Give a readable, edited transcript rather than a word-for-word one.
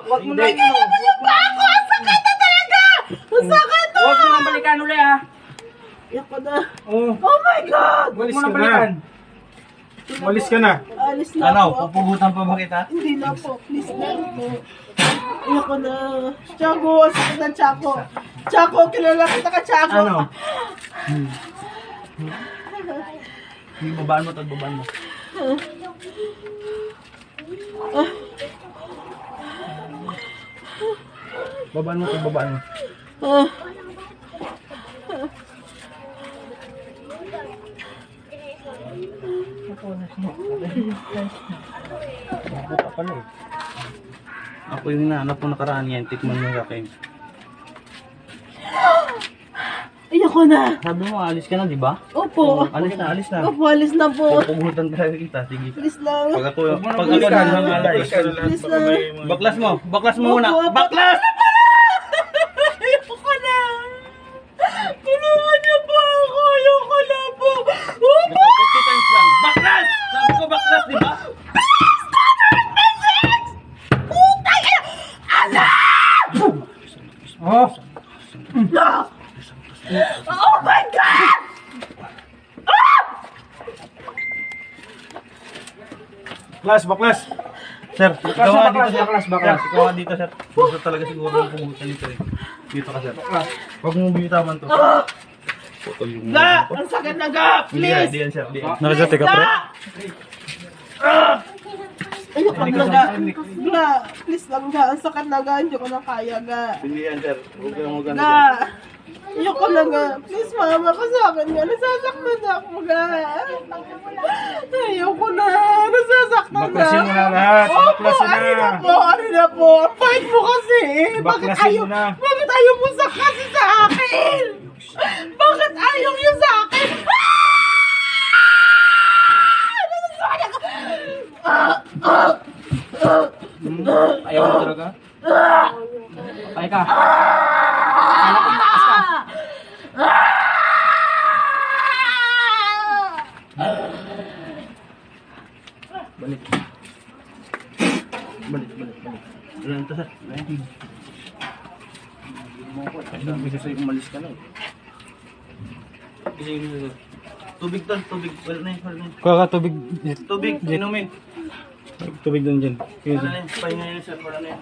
Huwag mo na Hindi naman yung bako! Ang sakit na talaga! Ang sakit to! Huwag mo nang balikan uli ha. Iyak ko na. Oh, Oh my God! Huwag Walis mo nang ka na. balikan. Walis ka na. Alis na Ano, po. pupugutan pa ba kita? Hindi na po. Please na po. Iyak ko na. Tiago, ang sakit ng Tiago. Tiago, kilala kita ka, Tiago. Ano? Yung babaan mo, tagbabaan mo. Babaan mo, tagbabaan mo. Ah. Buka pala eh. Ako yung hinahanap mo nakaraan yan, tikman mo yung akin. Iyak ko na. Sabi mo, alis ka na, di ba? Opo. Alis na, alis na. Opo, alis na po. Pupugutan talaga kita, sige. Please lang. Pag ako mo na nangangala balikan. eh. Please lang. Baklas mo muna. Opo, opo. Baklas! Ayoko na. Tulungan niyo po ako. Ayoko na po. Opo. 50 times lang. Baklas! Sabi ko baklas, di ba? Oh, Oh my God! baklas. Sir, ikaw nga dito, sir. baklas. Sir, ikaw nga dito, sir. Gusto talaga siguro yung pumunta dito eh. Dito ka, sir. Huwag mo bitawan to. Putol yung Ga! Ang sakit na ga! Hindi yan, Please! hindi yan, sir. Hindi yan. Nakasate ka, pre? Ayoko na ga! Ga! Please lang ga! Ang sakit na ga! Hindi ko na kaya ga! Hindi yan, sir. Huwag kang magano Ga! dyan. Ayoko na ga! Please mama ka sa akin ga! Nasasaktan na ako ga! Ayoko na! Nasasaktan na! Baklasin mo na lahat. Opo! Baklasin na. Ano na po? Ano na po? Ang bait mo kasi eh! Baklasin mo na. Bakit ayaw mo sa kasi sa akin? Bakit ayaw niyo sa akin? Ayaw mo talaga? Patay ka. Kala ko malakas ka. Balik. Balik. Wala na to, sir. Kasi sa'yo umalis ka na eh. Kasi tubig to, tubig. Wala na yun. Kuha ka tubig. Tubig, inumin. Tubig doon dyan. Wala na yun. Pahinga yun, sir. Wala na yun.